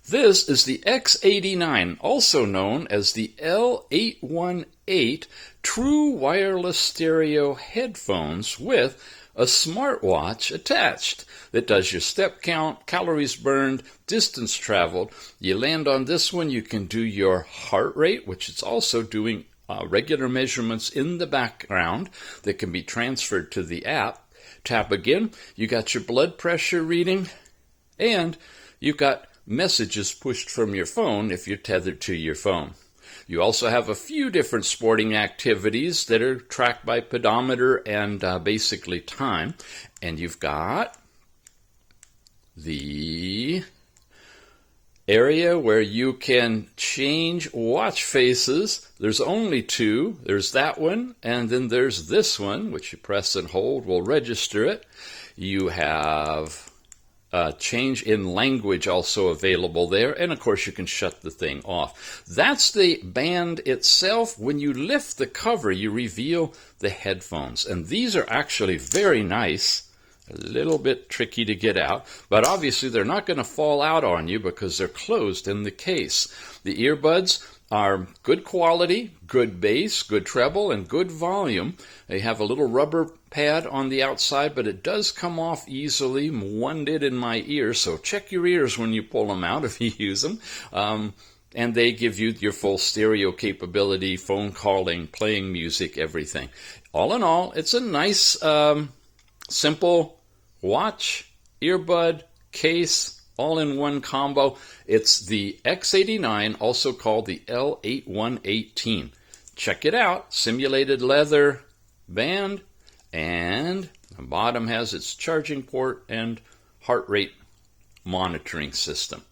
This is the X89, also known as the L818 True Wireless Stereo Headphones with a smartwatch attached that does your step count, calories burned, distance traveled. You land on this one, you can do your heart rate, which is also doing regular measurements in the background that can be transferred to the app. Tap again, you got your blood pressure reading, and you've got messages pushed from your phone if you're tethered to your phone. You also have a few different sporting activities that are tracked by pedometer and basically time. And you've got the area where you can change watch faces. There's only two. There's that one, and then there's this one, which you press and hold will register it. You have change in language also available there, and of course you can shut the thing off. That's the band itself. When you lift the cover, you reveal the headphones, and these are actually very nice. A little bit tricky to get out, but obviously they're not going to fall out on you because they're closed in the case. The earbuds are good quality, good bass, good treble, and good volume. They have a little rubber pad on the outside, but it does come off easily. One did in my ear, so check your ears when you pull them out if you use them. And they give you your full stereo capability, phone calling, playing music, everything. All in all, it's a nice, simple watch, earbud, case, all in one combo. It's the X89, also called the L818. Check it out. Simulated leather band, and the bottom has its charging port and heart rate monitoring system.